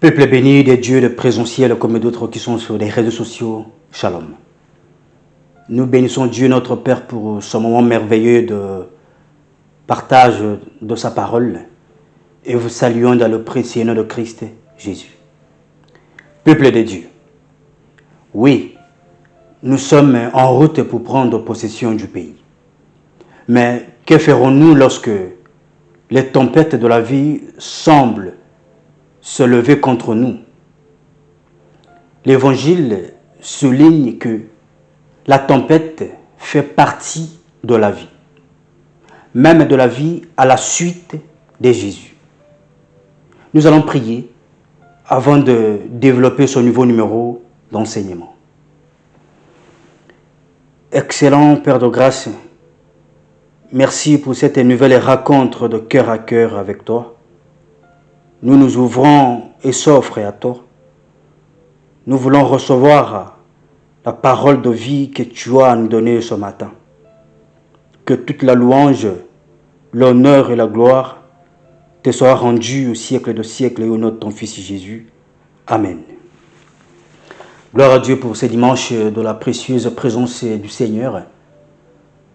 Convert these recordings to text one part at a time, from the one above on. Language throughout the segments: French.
Peuple béni des dieux de présentiel comme d'autres qui sont sur les réseaux sociaux, Shalom. Nous bénissons Dieu notre Père pour ce moment merveilleux de partage de sa parole et vous saluons dans le précieux nom de Christ Jésus. Peuple de Dieu, oui, nous sommes en route pour prendre possession du pays. Mais que ferons-nous lorsque les tempêtes de la vie semblent se lever contre nous? L'Évangile souligne que la tempête fait partie de la vie, même de la vie à la suite de Jésus. Nous allons prier avant de développer ce nouveau numéro d'enseignement. Excellent Père de grâce, merci pour cette nouvelle rencontre de cœur à cœur avec toi. Nous nous ouvrons et s'offrons à toi. Nous voulons recevoir la parole de vie que tu as à nous donner ce matin. Que toute la louange, l'honneur et la gloire te soient rendues au siècle de siècles et au nom de ton Fils Jésus. Amen. Gloire à Dieu pour ce dimanche de la précieuse présence du Seigneur.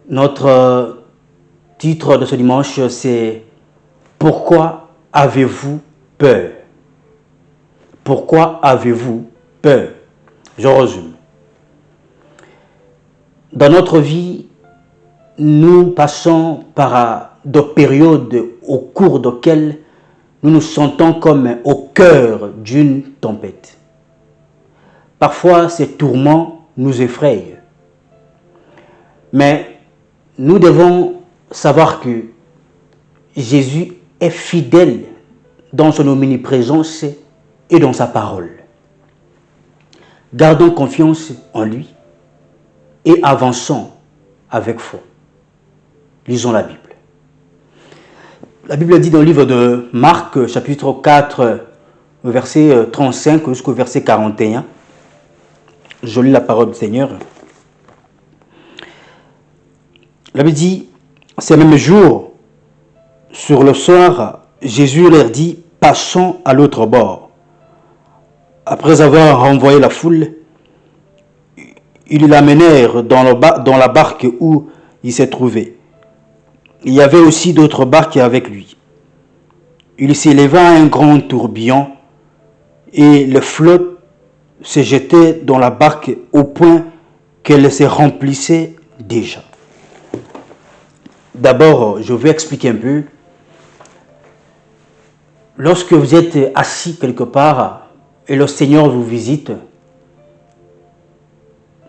Notre titre de ce dimanche, c'est « Pourquoi avez-vous peur ?» Pourquoi avez-vous peur? Je résume. Dans notre vie, nous passons par des périodes au cours desquelles nous nous sentons comme au cœur d'une tempête. Parfois, ces tourments nous effrayent. Mais nous devons savoir que Jésus est fidèle dans son omniprésence et dans sa parole. Gardons confiance en lui et avançons avec foi. Lisons la Bible. La Bible dit dans le livre de Marc, chapitre 4, verset 35 jusqu'au verset 41. Je lis la parole du Seigneur. La Bible dit, ce même jour, sur le soir, Jésus leur dit, passons à l'autre bord. Après avoir renvoyé la foule, ils l'amenèrent dans la barque où il s'est trouvé. Il y avait aussi d'autres barques avec lui. Il s'éleva un grand tourbillon et le flot se jetait dans la barque au point qu'elle se remplissait déjà. D'abord, je vais expliquer un peu. Lorsque vous êtes assis quelque part et le Seigneur vous visite,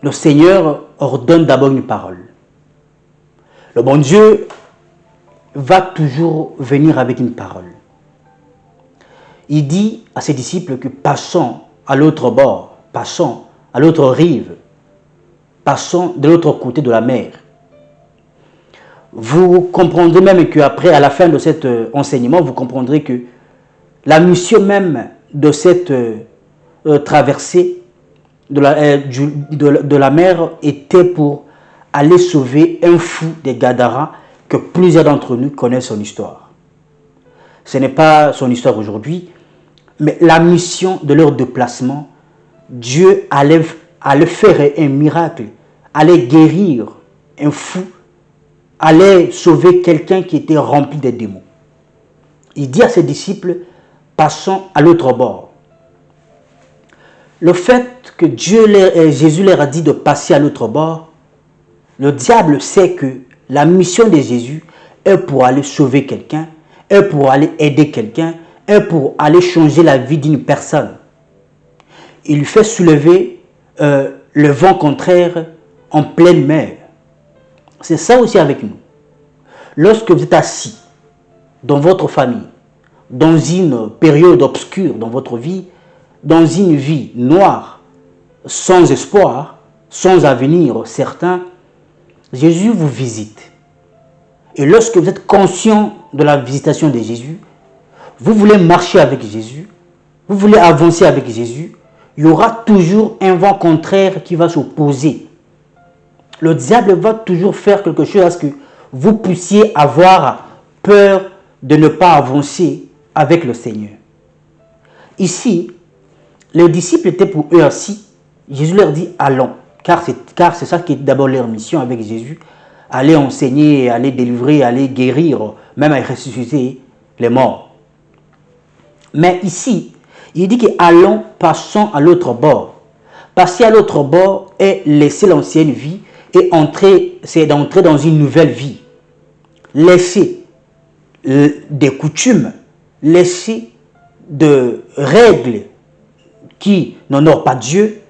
le Seigneur ordonne d'abord une parole. Le bon Dieu va toujours venir avec une parole. Il dit à ses disciples que passons à l'autre bord, passons à l'autre rive, passons de l'autre côté de la mer. Vous comprendrez même qu'après, à la fin de cet enseignement, vous comprendrez que la mission même de cette traversée de la mer était pour aller sauver un fou des Gadara que plusieurs d'entre nous connaissent son histoire. Ce n'est pas son histoire aujourd'hui, mais la mission de leur déplacement, Dieu allait faire un miracle, allait guérir un fou, allait sauver quelqu'un qui était rempli de démons. Il dit à ses disciples, passons à l'autre bord. Le fait que Jésus leur a dit de passer à l'autre bord, le diable sait que la mission de Jésus est pour aller sauver quelqu'un, est pour aller aider quelqu'un, est pour aller changer la vie d'une personne. Il lui fait soulever le vent contraire en pleine mer. C'est ça aussi avec nous. Lorsque vous êtes assis dans votre famille, dans une période obscure dans votre vie, dans une vie noire, sans espoir, sans avenir certain, Jésus vous visite. Et lorsque vous êtes conscient de la visitation de Jésus, vous voulez marcher avec Jésus, vous voulez avancer avec Jésus, il y aura toujours un vent contraire qui va s'opposer. Le diable va toujours faire quelque chose à ce que vous puissiez avoir peur de ne pas avancer avec le Seigneur. Ici, les disciples étaient pour eux assis. Jésus leur dit allons, car c'est ça qui est d'abord leur mission avec Jésus. Aller enseigner, aller délivrer, aller guérir, même à ressusciter les morts. Mais ici, il dit que allons, passons à l'autre bord. Passer à l'autre bord est laisser l'ancienne vie et c'est d'entrer dans une nouvelle vie. Laisser des coutumes, laisser de règles qui n'honorent pas Dieu,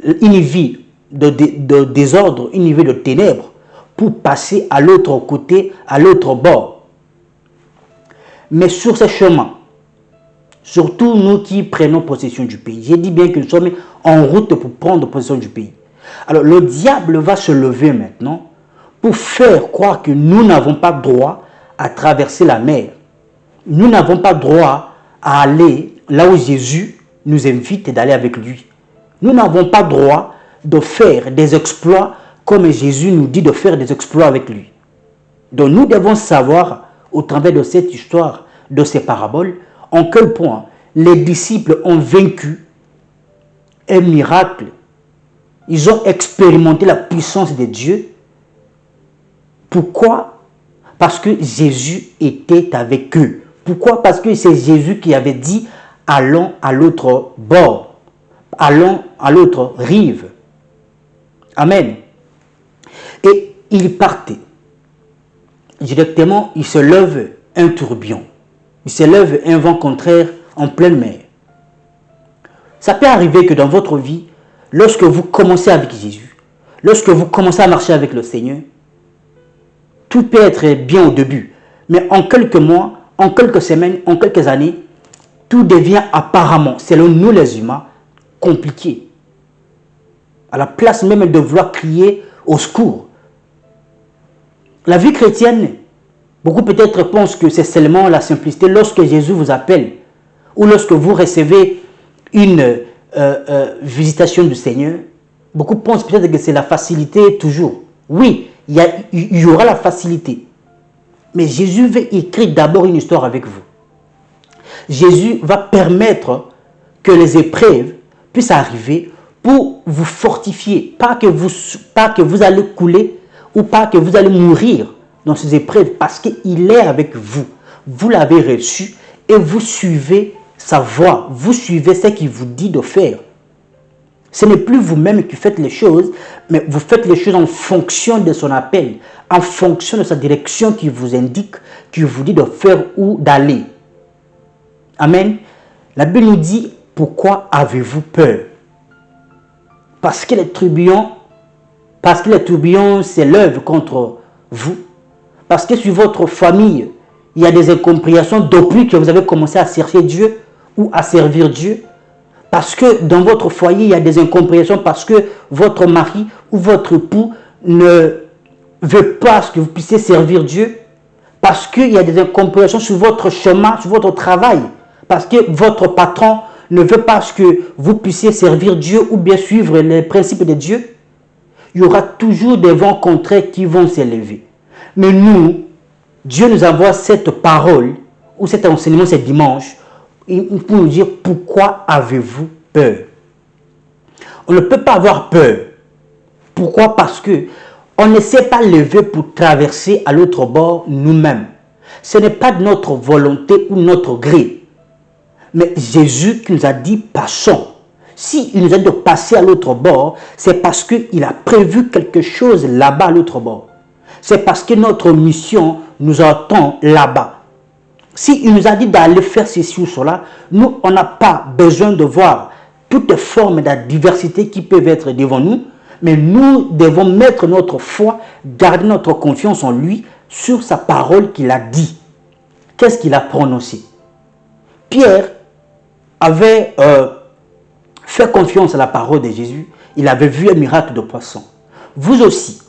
une vie de désordre, une vie de ténèbres, pour passer à l'autre côté, à l'autre bord. Mais sur ce chemin, surtout nous qui prenons possession du pays, j'ai dit bien que nous sommes en route pour prendre possession du pays. Alors le diable va se lever maintenant pour faire croire que nous n'avons pas droit à traverser la mer. Nous n'avons pas droit à aller là où Jésus nous invite d'aller avec lui. Nous n'avons pas droit de faire des exploits comme Jésus nous dit de faire des exploits avec lui. Donc nous devons savoir, au travers de cette histoire, de ces paraboles, en quel point les disciples ont vaincu un miracle. Ils ont expérimenté la puissance de Dieu. Pourquoi? Parce que Jésus était avec eux. Pourquoi? Parce que c'est Jésus qui avait dit « Allons à l'autre bord, allons à l'autre rive. » Amen. Et il partait. Directement, il se lève un tourbillon. Il se lève un vent contraire en pleine mer. Ça peut arriver que dans votre vie, lorsque vous commencez avec Jésus, lorsque vous commencez à marcher avec le Seigneur, tout peut être bien au début. Mais en quelques mois, en quelques semaines, en quelques années, tout devient apparemment, selon nous les humains, compliqué. À la place même de vouloir crier au secours. La vie chrétienne, beaucoup peut-être pensent que c'est seulement la simplicité lorsque Jésus vous appelle ou lorsque vous recevez une visitation du Seigneur. Beaucoup pensent peut-être que c'est la facilité toujours. Oui, il y aura la facilité. Mais Jésus veut écrire d'abord une histoire avec vous. Jésus va permettre que les épreuves puissent arriver pour vous fortifier. Pas que vous allez couler ou pas que vous allez mourir dans ces épreuves parce qu'il est avec vous. Vous l'avez reçu et vous suivez sa voie. Vous suivez ce qu'il vous dit de faire. Ce n'est plus vous-même qui faites les choses, mais vous faites les choses en fonction de son appel, en fonction de sa direction qui vous indique, qui vous dit de faire ou d'aller. Amen. La Bible nous dit, pourquoi avez-vous peur? Parce que les tourbillons s'élèvent contre vous. Parce que sur votre famille, il y a des incompréhensions depuis que vous avez commencé à chercher Dieu ou à servir Dieu. Parce que dans votre foyer, il y a des incompréhensions parce que votre mari ou votre époux ne veut pas que vous puissiez servir Dieu. Parce qu'il y a des incompréhensions sur votre chemin, sur votre travail. Parce que votre patron ne veut pas que vous puissiez servir Dieu ou bien suivre les principes de Dieu. Il y aura toujours des vents contraires qui vont s'élever. Mais nous, Dieu nous envoie cette parole ou cet enseignement ce dimanche pour nous dire pourquoi avez-vous peur. On ne peut pas avoir peur. Pourquoi? Parce que on ne s'est pas levé pour traverser à l'autre bord nous-mêmes. Ce n'est pas de notre volonté ou notre gré. Mais Jésus qui nous a dit passons. S'il nous a dit de passer à l'autre bord, c'est parce qu'il a prévu quelque chose là-bas à l'autre bord. C'est parce que notre mission nous attend là-bas. S'il nous a dit d'aller faire ceci ou cela, nous, on n'a pas besoin de voir toutes les formes de diversité qui peuvent être devant nous, mais nous devons mettre notre foi, garder notre confiance en lui, sur sa parole qu'il a dit. Qu'est-ce qu'il a prononcé? Pierre avait fait confiance à la parole de Jésus. Il avait vu un miracle de poisson. Vous aussi,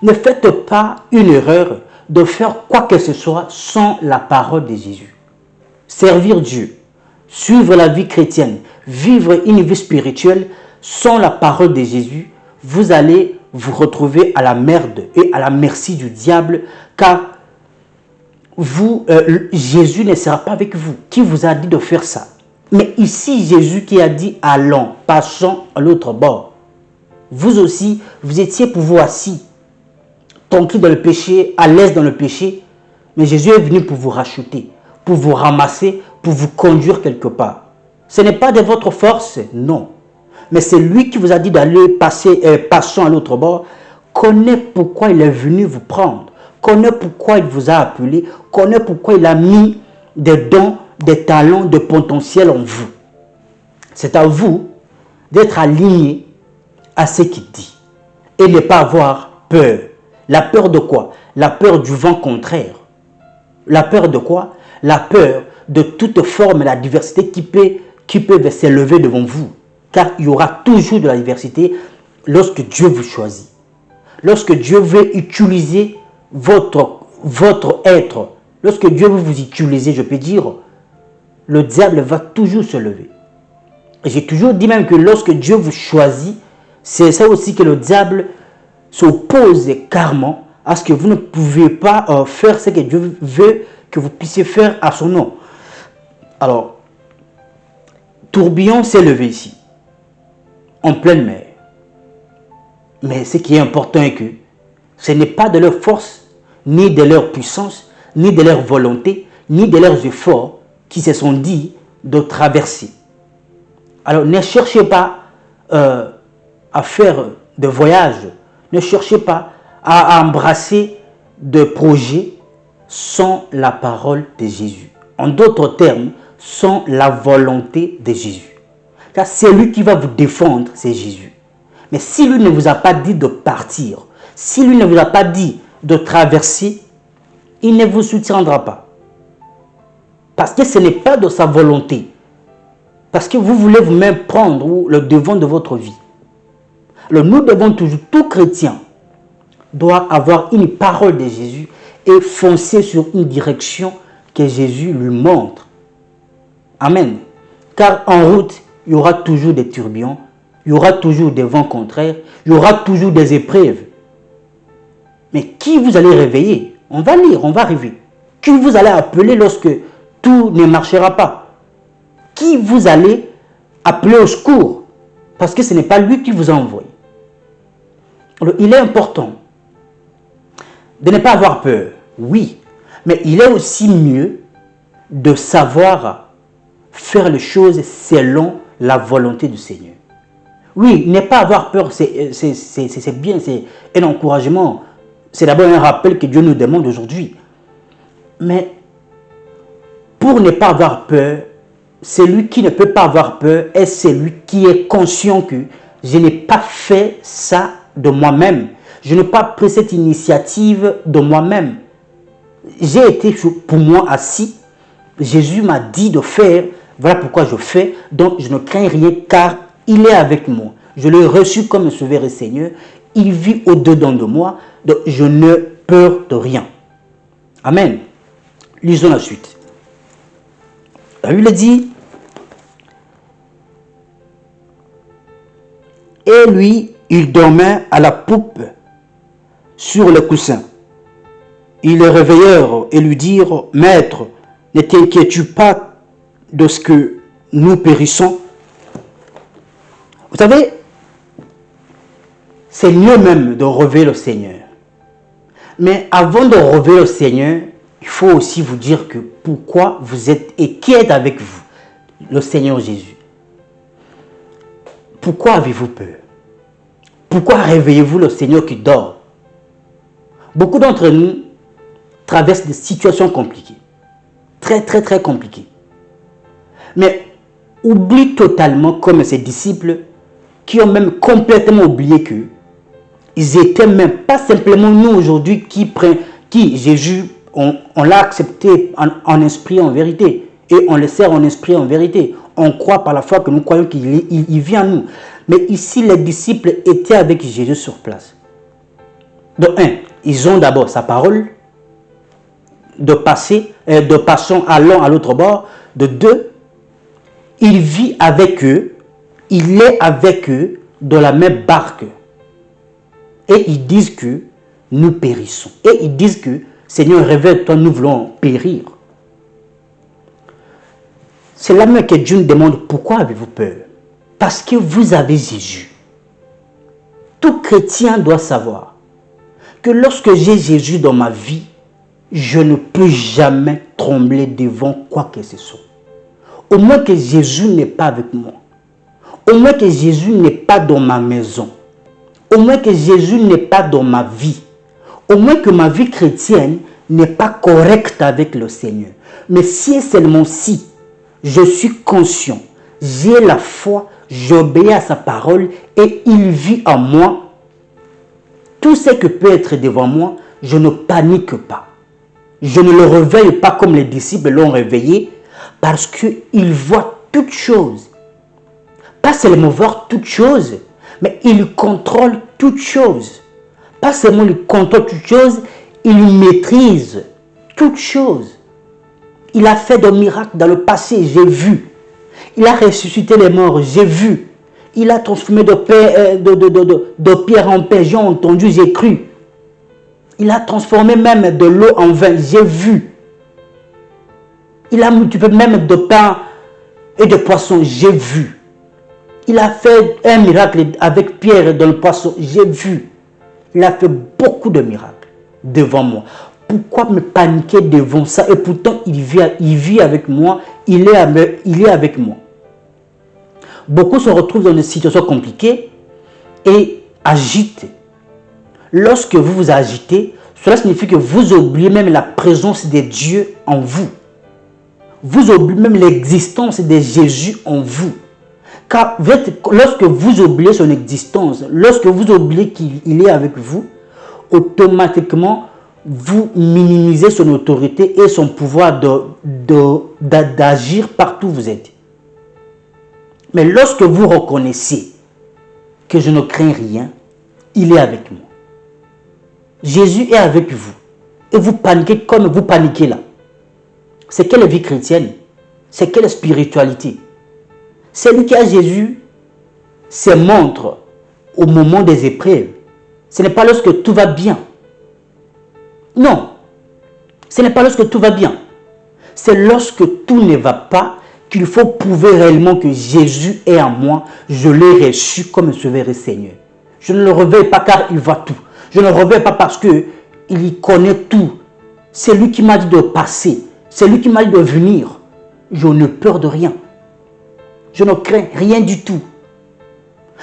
ne faites pas une erreur de faire quoi que ce soit sans la parole de Jésus. Servir Dieu, suivre la vie chrétienne, vivre une vie spirituelle sans la parole de Jésus, vous allez vous retrouvez à la merde et à la merci du diable, car Jésus ne sera pas avec vous. Qui vous a dit de faire ça? Mais ici, Jésus qui a dit, allons, passons à l'autre bord. Vous aussi, vous étiez pour vous assis, tranquille dans le péché, à l'aise dans le péché. Mais Jésus est venu pour vous racheter, pour vous ramasser, pour vous conduire quelque part. Ce n'est pas de votre force, non. Mais c'est lui qui vous a dit d'aller passons à l'autre bord. Connaît pourquoi il est venu vous prendre. Connaît pourquoi il vous a appelé. Connaît pourquoi il a mis des dons, des talents, des potentiels en vous. C'est à vous d'être aligné à ce qu'il dit. Et ne pas avoir peur. La peur de quoi? La peur du vent contraire. La peur de quoi? La peur de toute forme d'adversité qui peut s'élever devant vous. Car il y aura toujours de la diversité lorsque Dieu vous choisit. Lorsque Dieu veut utiliser votre être, lorsque Dieu veut vous utiliser, je peux dire, le diable va toujours se lever. Et j'ai toujours dit même que lorsque Dieu vous choisit, c'est ça aussi que le diable s'oppose carrément à ce que vous ne pouvez pas faire ce que Dieu veut que vous puissiez faire à son nom. Alors, tourbillon s'est levé ici, en pleine mer. Mais ce qui est important est que ce n'est pas de leur force, ni de leur puissance, ni de leur volonté, ni de leurs efforts qui se sont dit de traverser. Alors ne cherchez pas à faire de voyages, ne cherchez pas à embrasser de projets sans la parole de Jésus. En d'autres termes, sans la volonté de Jésus. Car c'est lui qui va vous défendre, c'est Jésus. Mais si lui ne vous a pas dit de partir, si lui ne vous a pas dit de traverser, il ne vous soutiendra pas. Parce que ce n'est pas de sa volonté. Parce que vous voulez vous-même prendre le devant de votre vie. Alors nous devons toujours, tout chrétien doit avoir une parole de Jésus et foncer sur une direction que Jésus lui montre. Amen. Car en route, il y aura toujours des tourbillons, il y aura toujours des vents contraires, il y aura toujours des épreuves. Mais qui vous allez réveiller? On va lire, on va arriver. Qui vous allez appeler lorsque tout ne marchera pas? Qui vous allez appeler au secours? Parce que ce n'est pas lui qui vous a envoyé. Alors, il est important de ne pas avoir peur, oui. Mais il est aussi mieux de savoir faire les choses selon la volonté du Seigneur. Oui, ne pas avoir peur, c'est bien, c'est un encouragement. C'est d'abord un rappel que Dieu nous demande aujourd'hui. Mais pour ne pas avoir peur, celui qui ne peut pas avoir peur est celui qui est conscient que je n'ai pas fait ça de moi-même. Je n'ai pas pris cette initiative de moi-même. J'ai été pour moi assis. Jésus m'a dit de faire. Voilà pourquoi je fais. Donc je ne crains rien car il est avec moi. Je l'ai reçu comme Sauveur et Seigneur. Il vit au-dedans de moi. Donc je n'ai peur de rien. Amen. Lisons la suite. La Bible dit, et lui, il dormait à la poupe sur le coussin. Ils le réveillèrent et lui dirent, Maître, ne t'inquiètes-tu pas de ce que nous périssons? Vous savez, c'est mieux même de rêver le Seigneur. Mais avant de rêver le Seigneur, il faut aussi vous dire que pourquoi vous êtes et qui est avec vous, le Seigneur Jésus. Pourquoi avez-vous peur? Pourquoi réveillez-vous le Seigneur qui dort? Beaucoup d'entre nous traversent des situations compliquées. Très, très, très compliquées. Mais oublie totalement comme ces disciples qui ont même complètement oublié que ils étaient même pas simplement nous aujourd'hui qui Jésus, on l'a accepté en esprit en vérité. Et on le sert en esprit en vérité. On croit par la foi que nous croyons qu'il vient à nous. Mais ici, les disciples étaient avec Jésus sur place. De un, ils ont d'abord sa parole. De passons allons à l'autre bord. De deux, il vit avec eux. Il est avec eux dans la même barque. Et ils disent que nous périssons. Et ils disent que, Seigneur, révèle-toi, nous voulons périr. C'est là même que Dieu nous demande, pourquoi avez-vous peur? Parce que vous avez Jésus. Tout chrétien doit savoir que lorsque j'ai Jésus dans ma vie, je ne peux jamais trembler devant quoi que ce soit. Au moins que Jésus n'est pas avec moi. Au moins que Jésus n'est pas dans ma maison. Au moins que Jésus n'est pas dans ma vie. Au moins que ma vie chrétienne n'est pas correcte avec le Seigneur. Mais si et seulement si je suis conscient, j'ai la foi, j'obéis à sa parole et il vit en moi, tout ce qui peut être devant moi, je ne panique pas. Je ne le réveille pas comme les disciples l'ont réveillé parce qu'il voit toutes choses. Pas seulement voir toutes choses, mais il contrôle toutes choses. Pas seulement il contrôle toutes choses, il maîtrise toutes choses. Il a fait des miracles dans le passé, j'ai vu. Il a ressuscité les morts, j'ai vu. Il a transformé de pierre en pain, j'ai entendu, j'ai cru. Il a transformé même de l'eau en vin, j'ai vu. Il a multiplié même de pain et de poissons, j'ai vu. Il a fait un miracle avec Pierre dans le poisson, j'ai vu. Il a fait beaucoup de miracles devant moi. Pourquoi me paniquer devant ça? Et pourtant, il vit avec moi, il est avec moi. Beaucoup se retrouvent dans des situations compliquées et agitent. Lorsque vous vous agitez, cela signifie que vous oubliez même la présence de Dieu en vous. Vous oubliez même l'existence de Jésus en vous. Car lorsque vous oubliez son existence, lorsque vous oubliez qu'il est avec vous, automatiquement, vous minimisez son autorité et son pouvoir d'agir partout où vous êtes. Mais lorsque vous reconnaissez que je ne crains rien, il est avec moi. Jésus est avec vous. Et vous paniquez comme vous paniquez là. C'est quelle vie chrétienne? C'est quelle spiritualité? Celui qui a Jésus se montre au moment des épreuves. Ce n'est pas lorsque tout va bien. Non. Ce n'est pas lorsque tout va bien. C'est lorsque tout ne va pas qu'il faut prouver réellement que Jésus est en moi. Je l'ai reçu comme sauveur et Seigneur. Je ne le réveille pas car il voit tout. Je ne le réveille pas parce qu'il connaît tout. C'est lui qui m'a dit de passer. C'est lui qui m'a dit de venir. Je n'ai peur de rien. Je ne crains rien du tout.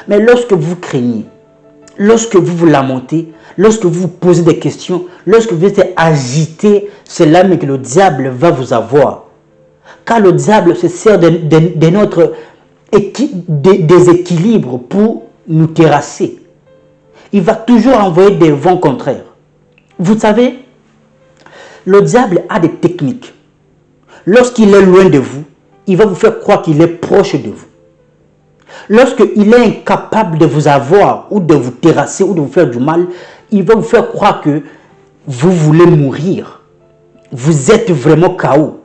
Mais lorsque vous craignez, lorsque vous vous lamentez, lorsque vous vous posez des questions, lorsque vous êtes agité, c'est là que le diable va vous avoir. Car le diable se sert de notre déséquilibre pour nous terrasser. Il va toujours envoyer des vents contraires. Vous savez, le diable a des techniques. Lorsqu'il est loin de vous, il va vous faire croire qu'il est proche de vous. Lorsqu'il est incapable de vous avoir ou de vous terrasser ou de vous faire du mal, il va vous faire croire que vous voulez mourir. Vous êtes vraiment KO.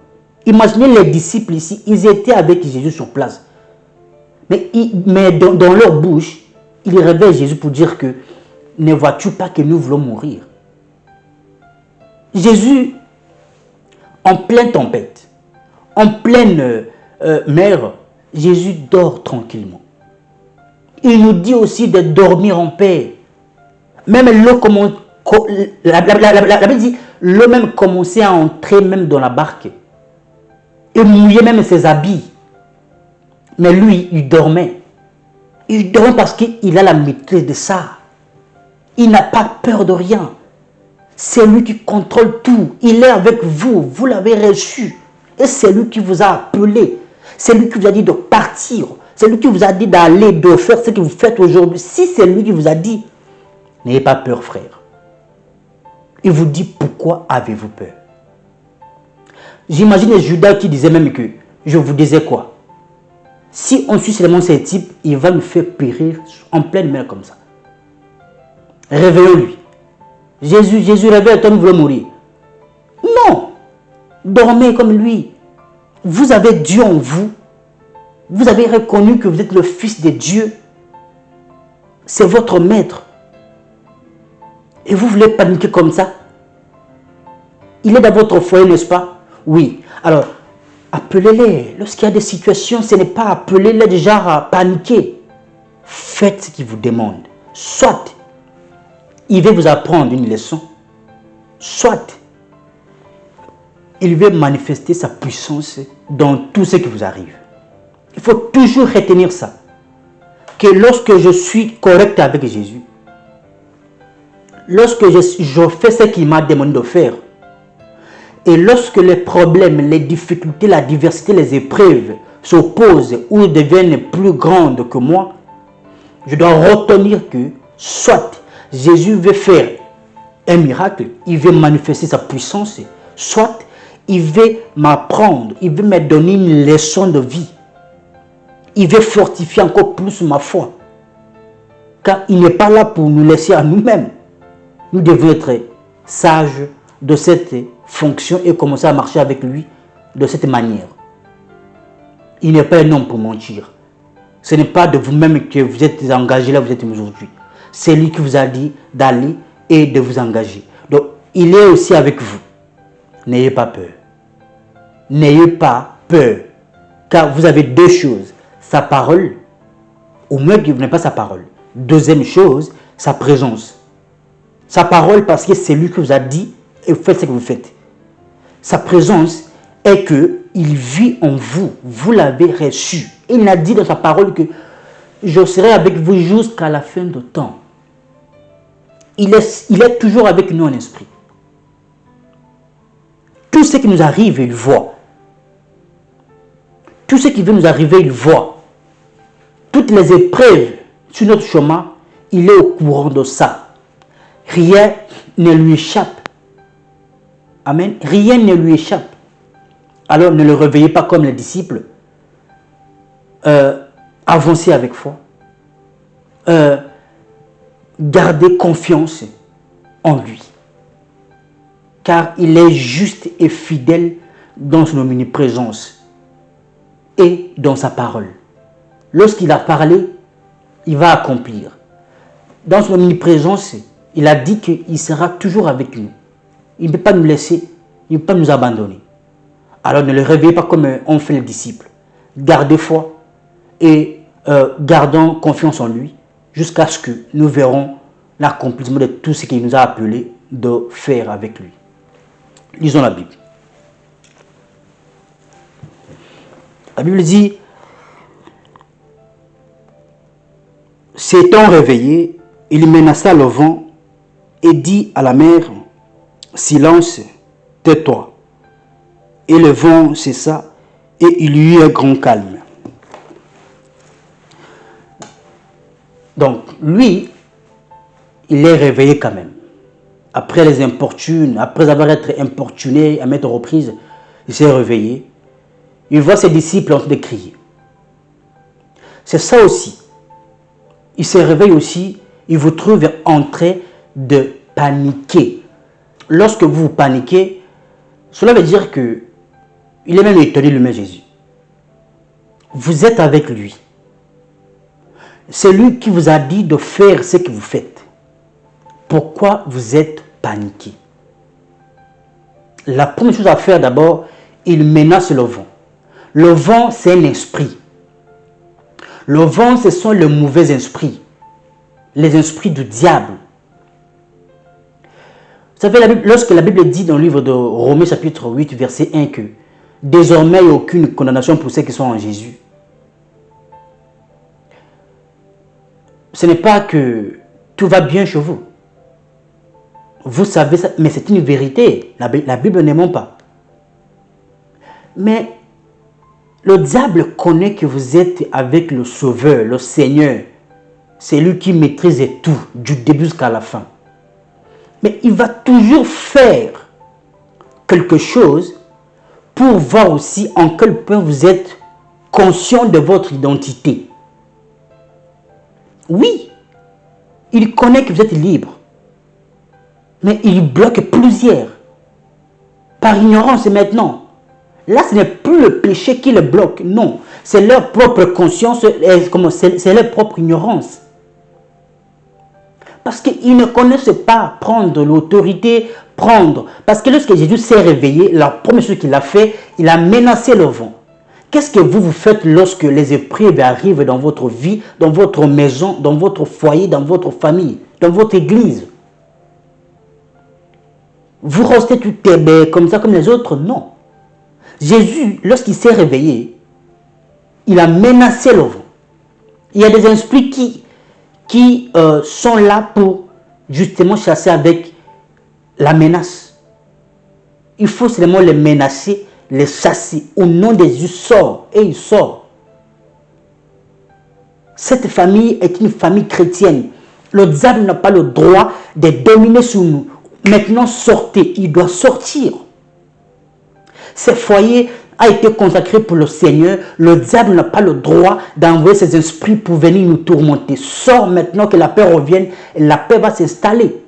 Imaginez les disciples ici, ils étaient avec Jésus sur place. Mais dans leur bouche, ils réveillent Jésus pour dire que ne vois-tu pas que nous voulons mourir? Jésus, en pleine tempête, en pleine mer, Jésus dort tranquillement. Il nous dit aussi de dormir en paix. Même l'eau la Bible dit, l'eau même commençait à entrer même dans la barque. Il mouillait même ses habits. Mais lui, il dormait. Il dormait parce qu'il a la maîtrise de ça. Il n'a pas peur de rien. C'est lui qui contrôle tout. Il est avec vous. Vous l'avez reçu. Et c'est lui qui vous a appelé. C'est lui qui vous a dit de partir. C'est lui qui vous a dit d'aller, de faire ce que vous faites aujourd'hui. Si c'est lui qui vous a dit, n'ayez pas peur, frère. Il vous dit, pourquoi avez-vous peur? J'imagine Judas qui disait même que, je vous disais quoi? Si on suit seulement ces types, il va nous faire périr en pleine mer comme ça. Réveillons-lui. Jésus, réveille-toi, nous voulons mourir. Non. Dormez comme lui. Vous avez Dieu en vous. Vous avez reconnu que vous êtes le Fils de Dieu. C'est votre maître. Et vous voulez paniquer comme ça? Il est dans votre foyer, n'est-ce pas? Oui. Alors, appelez-les. Lorsqu'il y a des situations, ce n'est pas appeler-les déjà à paniquer. Faites ce qu'il vous demande. Soit il veut vous apprendre une leçon, soit il veut manifester sa puissance dans tout ce qui vous arrive. Il faut toujours retenir ça. Que lorsque je suis correct avec Jésus, lorsque je fais ce qu'il m'a demandé de faire, et lorsque les problèmes, les difficultés, la diversité, les épreuves s'opposent ou deviennent plus grandes que moi, je dois retenir que soit Jésus veut faire un miracle, il veut manifester sa puissance, soit il veut m'apprendre, il veut me donner une leçon de vie. Il veut fortifier encore plus ma foi. Car il n'est pas là pour nous laisser à nous-mêmes. Nous devons être sages de cette fonction et commencer à marcher avec lui de cette manière. Il n'est pas un homme pour mentir. Ce n'est pas de vous-même que vous êtes engagé là où vous êtes aujourd'hui. C'est lui qui vous a dit d'aller et de vous engager. Donc, il est aussi avec vous. N'ayez pas peur. N'ayez pas peur. Car vous avez deux choses. Sa parole, au moins que vous n'avez pas sa parole. Deuxième chose, sa présence. Sa parole parce que c'est lui qui vous a dit et vous faites ce que vous faites. Sa présence est que il vit en vous. Vous l'avez reçu. Il a dit dans sa parole que je serai avec vous jusqu'à la fin du temps. Il est toujours avec nous en esprit. Tout ce qui nous arrive, il voit. Tout ce qui veut nous arriver, il voit. Toutes les épreuves sur notre chemin, il est au courant de ça. Rien ne lui échappe. Amen. Rien ne lui échappe. Alors ne le réveillez pas comme les disciples. Avancez avec foi. Gardez confiance en lui. Car il est juste et fidèle dans son omniprésence et dans sa parole. Lorsqu'il a parlé, il va accomplir. Dans son omniprésence, il a dit qu'il sera toujours avec nous. Il ne peut pas nous laisser, il ne peut pas nous abandonner. Alors ne le réveillez pas comme ont fait les disciples. Gardez foi et gardons confiance en lui jusqu'à ce que nous verrons l'accomplissement de tout ce qu'il nous a appelé de faire avec lui. Lisons la Bible. La Bible dit, s'étant réveillé, il menaça le vent et dit à la mer, silence, tais-toi. Et le vent cessa et il y eut un grand calme. Donc, lui, il est réveillé quand même. Après les importunes, après avoir été importuné à maintes reprises, il s'est réveillé. Il voit ses disciples en train de crier. C'est ça aussi. Il se réveille aussi, il vous trouve en train de paniquer. Lorsque vous paniquez, cela veut dire que il est même étonné lui-même Jésus. Vous êtes avec lui. C'est lui qui vous a dit de faire ce que vous faites. Pourquoi vous êtes paniqué? La première chose à faire d'abord, il menace le vent. Le vent, c'est un esprit. Le vent, ce sont les mauvais esprits. Les esprits du diable. Vous savez, lorsque la Bible dit dans le livre de Romains chapitre 8, verset 1 que désormais il n'y a aucune condamnation pour ceux qui sont en Jésus. Ce n'est pas que tout va bien chez vous. Vous savez ça, mais c'est une vérité. La Bible ne ment pas. Mais le diable connaît que vous êtes avec le Sauveur, le Seigneur. C'est lui qui maîtrise tout, du début jusqu'à la fin. Mais il va toujours faire quelque chose pour voir aussi en quel point vous êtes conscient de votre identité. Oui, il connaît que vous êtes libre. Mais il bloque plusieurs. Par ignorance maintenant. Là, ce n'est plus le péché qui le bloque. Non, c'est leur propre conscience, c'est leur propre ignorance. Parce qu'ils ne connaissent pas prendre l'autorité, prendre. Parce que lorsque Jésus s'est réveillé, la première chose qu'il a fait, il a menacé le vent. Qu'est-ce que vous faites lorsque les épreuves arrivent dans votre vie, dans votre maison, dans votre foyer, dans votre famille, dans votre église? Vous restez tout comme ça, comme les autres? Non. Jésus, lorsqu'il s'est réveillé, il a menacé le vent. Il y a des esprits qui sont là pour justement chasser avec la menace. Il faut seulement les menacer, les chasser. Au nom de Jésus, sort. Et il sort. Cette famille est une famille chrétienne. Le diable n'a pas le droit de dominer sur nous. Maintenant, sortez. Il doit sortir. Ce foyer a été consacré pour le Seigneur. Le diable n'a pas le droit d'envoyer ses esprits pour venir nous tourmenter. Sors maintenant, que la paix revienne et la paix va s'installer.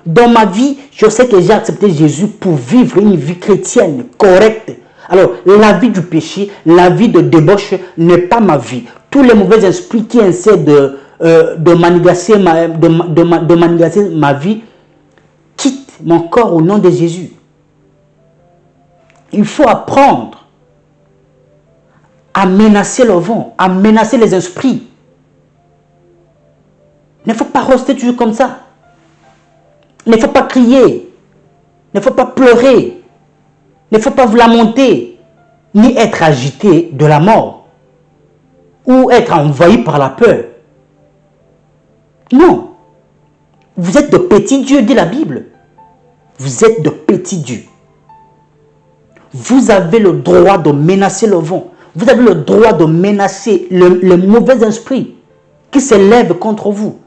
Dans ma vie, je sais que j'ai accepté Jésus pour vivre une vie chrétienne correcte. Alors, la vie du péché, la vie de débauche n'est pas ma vie. Tous les mauvais esprits qui essaient de manigacer ma vie quittent mon corps au nom de Jésus. Il faut apprendre à menacer le vent, à menacer les esprits. Il ne faut pas rester toujours comme ça. Il ne faut pas crier. Il ne faut pas pleurer. Il ne faut pas vous lamenter, ni être agité de la mort, ou être envahi par la peur. Non. Vous êtes de petits dieux, dit la Bible. Vous êtes de petits dieux. Vous avez le droit de menacer le vent. Vous avez le droit de menacer le mauvais esprit qui s'élève contre vous.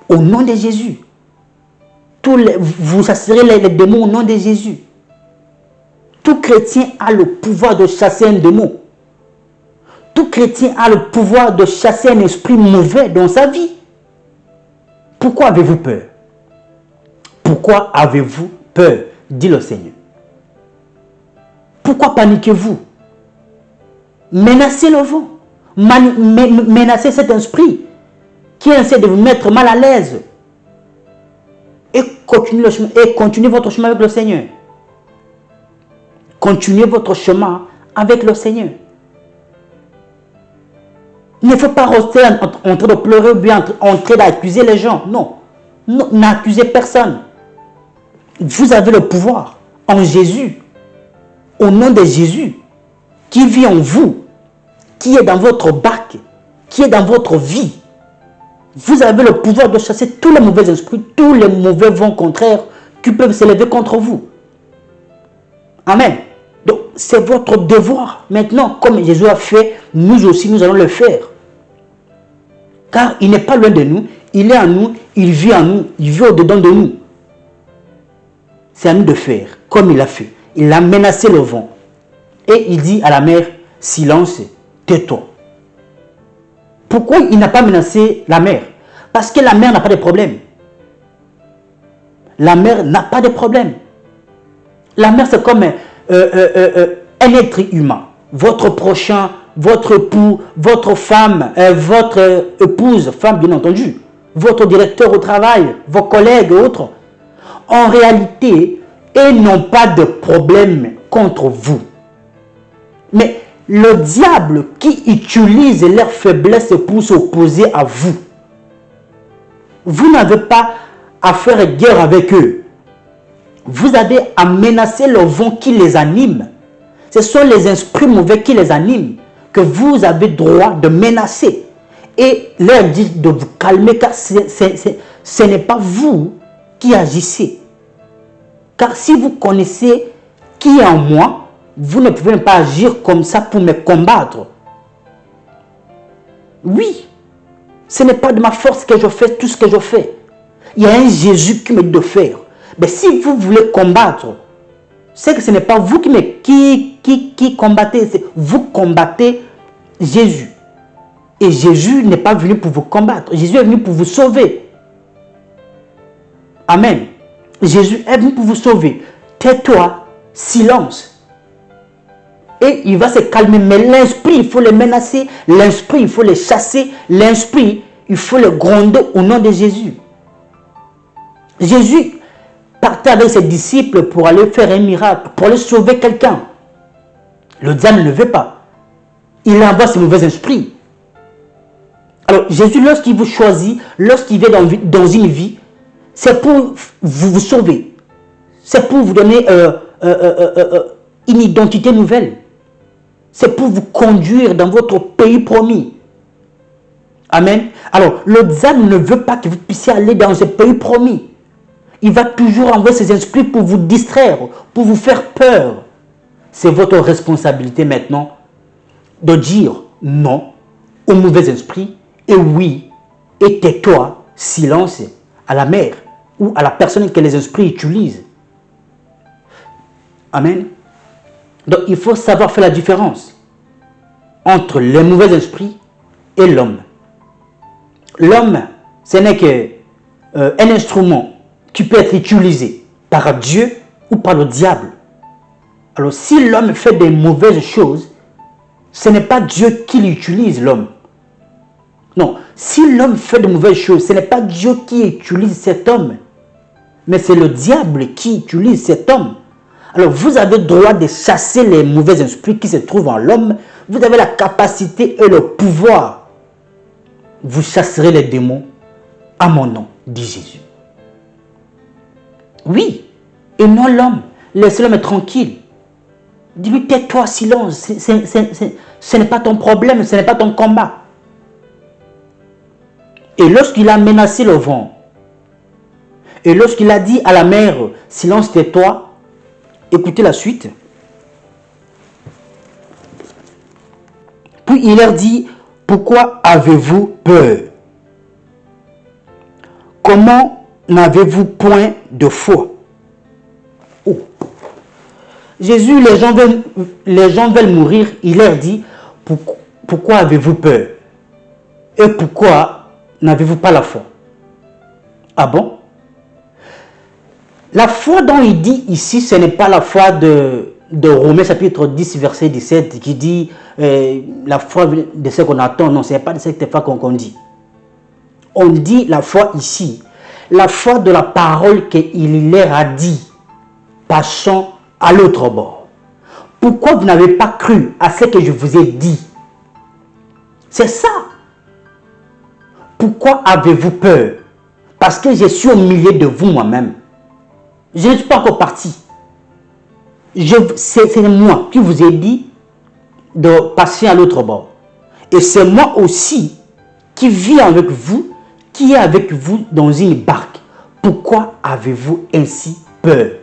Au nom de Jésus. Vous chasserez les démons au nom de Jésus. Tout chrétien a le pouvoir de chasser un démon. Tout chrétien a le pouvoir de chasser un esprit mauvais dans sa vie. Pourquoi avez-vous peur? Pourquoi avez-vous peur? Dit le Seigneur. Pourquoi paniquez-vous? Menacez le vent. Menacez cet esprit qui essaie de vous mettre mal à l'aise. Et continuez votre chemin avec le Seigneur. Continuez votre chemin avec le Seigneur. Il ne faut pas rester en train de pleurer ou bien en train d'accuser les gens. Non. N'accusez personne. Vous avez le pouvoir en Jésus. Au nom de Jésus, qui vit en vous, qui est dans votre barque, qui est dans votre vie. Vous avez le pouvoir de chasser tous les mauvais esprits, tous les mauvais vents contraires qui peuvent s'élever contre vous. Amen. Donc, c'est votre devoir. Maintenant, comme Jésus a fait, nous aussi, nous allons le faire. Car il n'est pas loin de nous, il est en nous, il vit en nous, il vit au-dedans de nous. C'est à nous de faire, comme il a fait. Il a menacé le vent. Et il dit à la mer, silence, tais-toi. Pourquoi il n'a pas menacé la mer? Parce que la mer n'a pas de problème. La mer n'a pas de problème. La mer, c'est comme un être humain. Votre prochain, votre époux, votre femme, votre épouse, femme bien entendu, votre directeur au travail, vos collègues et autres. En réalité, ils n'ont pas de problème contre vous. Mais le diable qui utilise leur faiblesse pour s'opposer à vous, vous n'avez pas à faire guerre avec eux. Vous avez à menacer le vent qui les anime. Ce sont les esprits mauvais qui les animent que vous avez droit de menacer. Et leur dire de vous calmer car ce n'est pas vous qui agissez. Car si vous connaissez qui est en moi, vous ne pouvez pas agir comme ça pour me combattre. Oui, ce n'est pas de ma force que je fais tout ce que je fais. Il y a un Jésus qui me dit de faire. Mais si vous voulez combattre, c'est que ce n'est pas vous qui combattez, vous combattez Jésus. Et Jésus n'est pas venu pour vous combattre. Jésus est venu pour vous sauver. Amen. Jésus est venu pour vous sauver. Tais-toi, silence. Et il va se calmer. Mais l'esprit, il faut le menacer. L'esprit, il faut le chasser. L'esprit, il faut le gronder au nom de Jésus. Jésus partait avec ses disciples pour aller faire un miracle, pour aller sauver quelqu'un. Le diable ne veut pas. Il envoie ses mauvais esprits. Alors Jésus, lorsqu'il vous choisit, lorsqu'il vient dans une vie, c'est pour vous sauver. C'est pour vous donner une identité nouvelle. C'est pour vous conduire dans votre pays promis. Amen. Alors, le diable ne veut pas que vous puissiez aller dans ce pays promis. Il va toujours envoyer ses esprits pour vous distraire, pour vous faire peur. C'est votre responsabilité maintenant de dire non aux mauvais esprits et oui, et tais-toi, silence à la mère ou à la personne que les esprits utilisent. Amen. Donc, il faut savoir faire la différence entre les mauvais esprits et l'homme. L'homme, ce n'est qu'un instrument qui peut être utilisé par Dieu ou par le diable. Alors, si l'homme fait des mauvaises choses, ce n'est pas Dieu qui utilise l'homme. Non, si l'homme fait de mauvaises choses, ce n'est pas Dieu qui utilise cet homme, mais c'est le diable qui utilise cet homme. Alors, vous avez le droit de chasser les mauvais esprits qui se trouvent en l'homme. Vous avez la capacité et le pouvoir. Vous chasserez les démons à mon nom, dit Jésus. Oui, et non l'homme. Laissez l'homme tranquille. Dis-lui, tais-toi, silence. Ce n'est pas ton problème, ce n'est pas ton combat. Et lorsqu'il a menacé le vent, et lorsqu'il a dit à la mer, silence, tais-toi, écoutez la suite. Puis il leur dit, pourquoi avez-vous peur? Comment n'avez-vous point de foi? Oh. Jésus, les gens veulent mourir. Il leur dit, pourquoi avez-vous peur? Et pourquoi n'avez-vous pas la foi? Ah bon? La foi dont il dit ici, ce n'est pas la foi de Romains chapitre 10, verset 17, qui dit la foi de ce qu'on attend. Non, ce n'est pas de cette foi qu'on dit. On dit la foi ici, la foi de la parole qu'il leur a dit, passons à l'autre bord. Pourquoi vous n'avez pas cru à ce que je vous ai dit? C'est ça. Pourquoi avez-vous peur? Parce que je suis au milieu de vous moi-même. Je ne suis pas encore parti. C'est moi qui vous ai dit de passer à l'autre bord. Et c'est moi aussi qui vis avec vous, qui est avec vous dans une barque. Pourquoi avez-vous ainsi peur?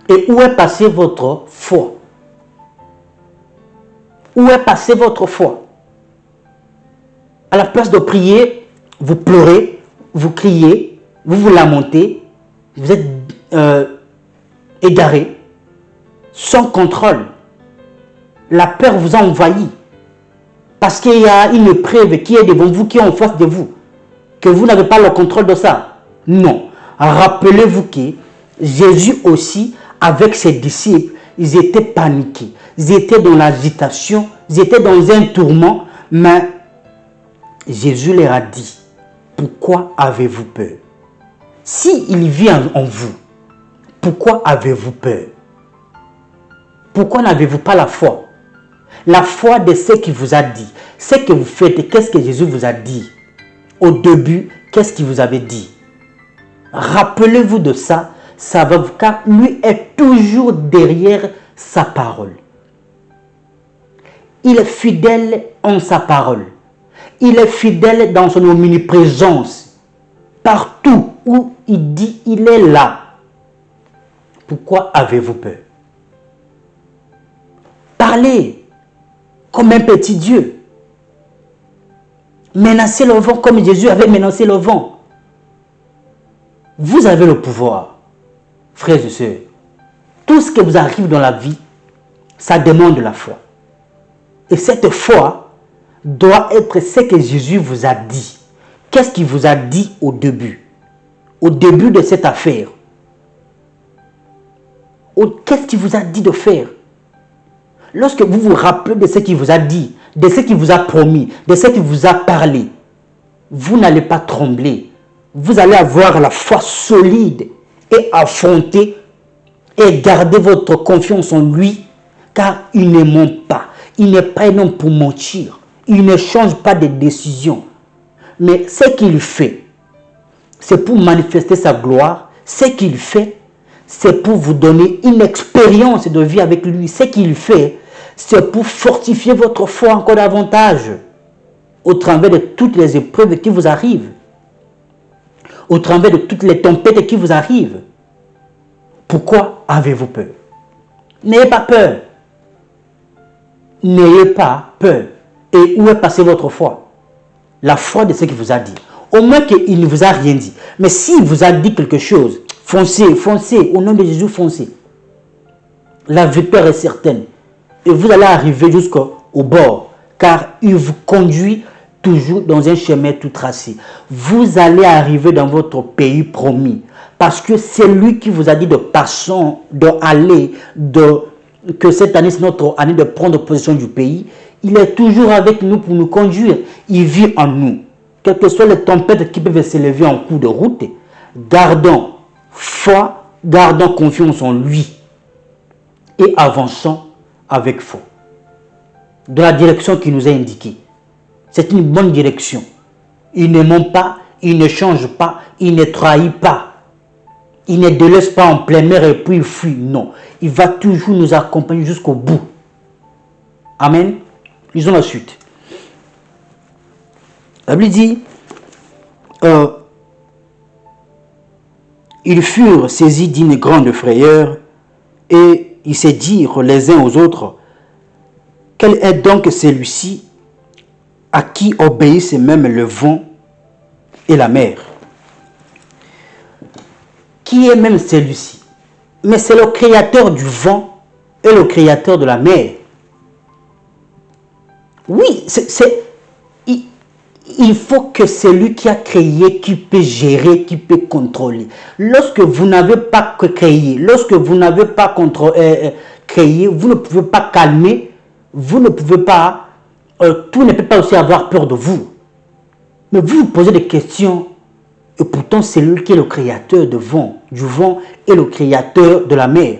Et où est passée votre foi? Où est passée votre foi? À la place de prier, vous pleurez, vous criez, vous vous lamentez, vous êtes égaré, sans contrôle. La peur vous a envahi. Parce qu'il y a une épreuve qui est devant vous, qui est en face de vous. Que vous n'avez pas le contrôle de ça. Non. Rappelez-vous que Jésus aussi, avec ses disciples, ils étaient paniqués. Ils étaient dans l'agitation. Ils étaient dans un tourment. Mais Jésus leur a dit, pourquoi avez-vous peur? S'il vit en vous, pourquoi avez-vous peur? Pourquoi n'avez-vous pas la foi? La foi de ce qu'il vous a dit. Ce que vous faites, qu'est-ce que Jésus vous a dit? Au début, qu'est-ce qu'il vous avait dit? Rappelez-vous de ça, ça va vous, car lui est toujours derrière sa parole. Il est fidèle en sa parole. Il est fidèle dans son omniprésence. Partout où il dit, il est là. Pourquoi avez-vous peur? Parlez comme un petit Dieu. Menacez le vent comme Jésus avait menacé le vent. Vous avez le pouvoir, frères et sœurs. Tout ce qui vous arrive dans la vie, ça demande de la foi. Et cette foi doit être ce que Jésus vous a dit. Qu'est-ce qu'il vous a dit au début? Au début de cette affaire. Qu'est-ce qu'il vous a dit de faire? Lorsque vous vous rappelez de ce qu'il vous a dit, de ce qu'il vous a promis, de ce qu'il vous a parlé, vous n'allez pas trembler. Vous allez avoir la foi solide et affronter et garder votre confiance en lui, car il ne ment pas. Il n'est pas un homme pour mentir. Il ne change pas de décision. Mais ce qu'il fait, c'est pour manifester sa gloire. Ce qu'il fait, c'est pour vous donner une expérience de vie avec lui. Ce qu'il fait, c'est pour fortifier votre foi encore davantage au travers de toutes les épreuves qui vous arrivent, au travers de toutes les tempêtes qui vous arrivent. Pourquoi avez-vous peur? N'ayez pas peur. N'ayez pas peur. Et où est passée votre foi? La foi de ce qu'il vous a dit. Au moins qu'il ne vous a rien dit. Mais s'il vous a dit quelque chose, foncez, foncez. Au nom de Jésus, foncez. La victoire est certaine. Et vous allez arriver jusqu'au bord. Car il vous conduit toujours dans un chemin tout tracé. Vous allez arriver dans votre pays promis. Parce que c'est lui qui vous a dit de passer, d'aller, que cette année, c'est notre année de prendre possession du pays. Il est toujours avec nous pour nous conduire. Il vit en nous. Quelles que soient les tempêtes qui peuvent s'élever en cours de route, gardons foi, gardons confiance en lui et avançons avec foi. Dans la direction qu'il nous a indiquée. C'est une bonne direction. Il ne ment pas, il ne change pas, il ne trahit pas. Il ne délaisse pas en pleine mer et puis il fuit. Non, il va toujours nous accompagner jusqu'au bout. Amen. Lisons la suite. La Bible dit, ils furent saisis d'une grande frayeur et ils se dirent les uns aux autres, quel est donc celui-ci à qui obéissent même le vent et la mer? Qui est même celui-ci? Mais c'est le créateur du vent et le créateur de la mer. Oui, il faut que celui qui a créé, qui peut gérer, qui peut contrôler. Lorsque vous n'avez pas créé, lorsque vous n'avez pas créé, vous ne pouvez pas calmer, vous ne pouvez pas, tout ne peut pas aussi avoir peur de vous. Mais vous vous posez des questions, et pourtant c'est lui qui est le créateur du vent et le créateur de la mer.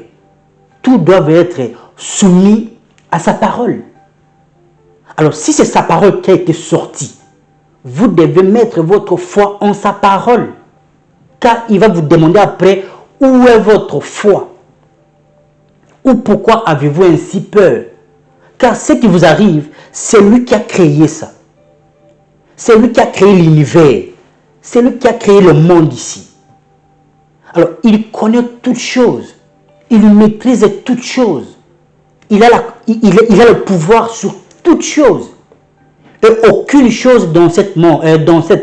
Tout doit être soumis à sa parole. Alors si c'est sa parole qui a été sortie, vous devez mettre votre foi en sa parole. Car il va vous demander après, où est votre foi? Ou pourquoi avez-vous ainsi peur? Car ce qui vous arrive, c'est lui qui a créé ça. C'est lui qui a créé l'univers. C'est lui qui a créé le monde ici. Alors, il connaît toutes choses. Il maîtrise toutes choses. Il a le pouvoir sur toutes choses. Et aucune chose dans cette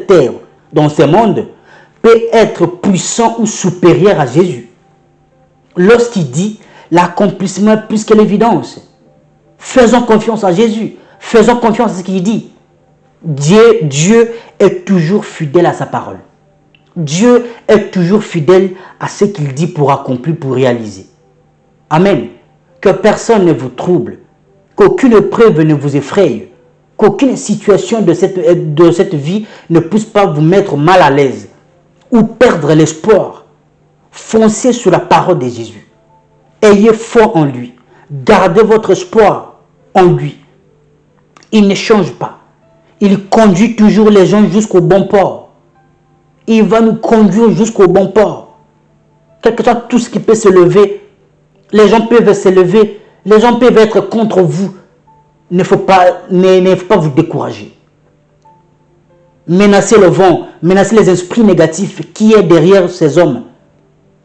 terre, dans ce monde, peut être puissant ou supérieur à Jésus. Lorsqu'il dit, l'accomplissement est plus que l'évidence. Faisons confiance à Jésus. Faisons confiance à ce qu'il dit. Dieu est toujours fidèle à sa parole. Dieu est toujours fidèle à ce qu'il dit pour accomplir, pour réaliser. Amen. Que personne ne vous trouble. Qu'aucune épreuve ne vous effraie. Qu'aucune situation de cette vie ne puisse pas vous mettre mal à l'aise ou perdre l'espoir. Foncez sur la parole de Jésus. Ayez foi en lui. Gardez votre espoir en lui. Il ne change pas. Il conduit toujours les gens jusqu'au bon port. Il va nous conduire jusqu'au bon port. Quel que soit tout ce qui peut se lever, les gens peuvent se lever, les gens peuvent être contre vous. Il ne faut pas vous décourager. Menacez le vent, menacez les esprits négatifs qui est derrière ces hommes,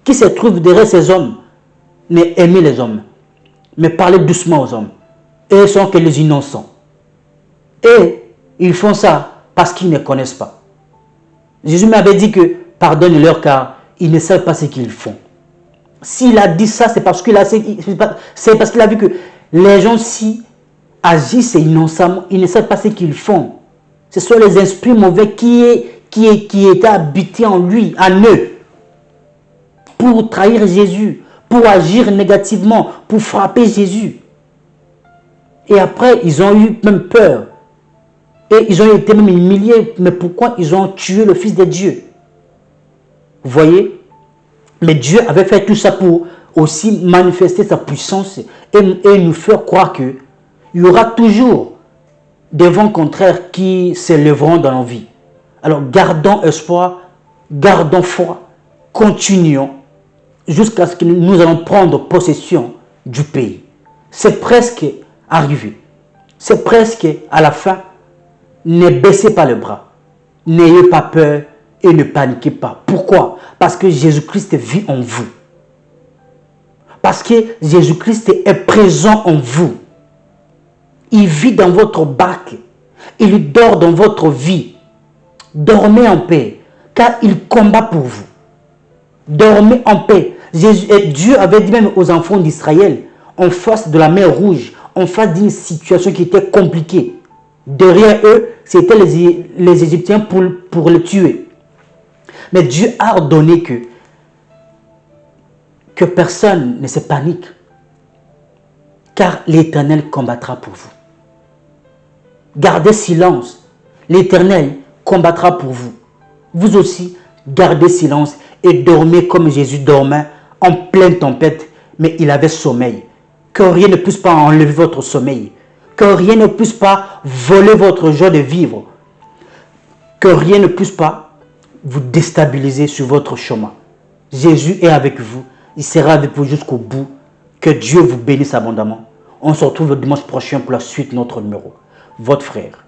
qui se trouvent derrière ces hommes. Mais aimez les hommes, mais parlez doucement aux hommes. Et ils sont que les innocents. Et ils font ça parce qu'ils ne connaissent pas. Jésus m'avait dit que pardonne-leur car ils ne savent pas ce qu'ils font. S'il a dit ça, c'est parce qu'il a vu que les gens si agissent innocemment, ils ne savent pas ce qu'ils font. Ce sont les esprits mauvais qui étaient habités en lui, en eux, pour trahir Jésus, pour agir négativement, pour frapper Jésus. Et après, ils ont eu même peur. Et ils ont été même humiliés. Mais pourquoi ils ont tué le Fils de Dieu? Vous voyez? Mais Dieu avait fait tout ça pour aussi manifester sa puissance et nous faire croire qu'il y aura toujours des vents contraires qui s'élèveront dans nos vies. Alors gardons espoir, gardons foi, continuons jusqu'à ce que nous allons prendre possession du pays. C'est presque arrivé. C'est presque à la fin. Ne baissez pas le bras. N'ayez pas peur et ne paniquez pas. Pourquoi? Parce que Jésus-Christ vit en vous. Parce que Jésus-Christ est présent en vous. Il vit dans votre barque. Il dort dans votre vie. Dormez en paix, car il combat pour vous. Dormez en paix. Dieu avait dit même aux enfants d'Israël, en face de la mer Rouge, en face d'une situation qui était compliquée. Derrière eux, c'était les Égyptiens pour les tuer. Mais Dieu a ordonné que personne ne se panique, car l'Éternel combattra pour vous. Gardez silence, l'Éternel combattra pour vous. Vous aussi, gardez silence et dormez comme Jésus dormait en pleine tempête, mais il avait sommeil. Que rien ne puisse pas enlever votre sommeil, que rien ne puisse pas voler votre joie de vivre, que rien ne puisse pas vous déstabiliser sur votre chemin. Jésus est avec vous, il sera avec vous jusqu'au bout. Que Dieu vous bénisse abondamment. On se retrouve le dimanche prochain pour la suite de notre numéro. Votre frère,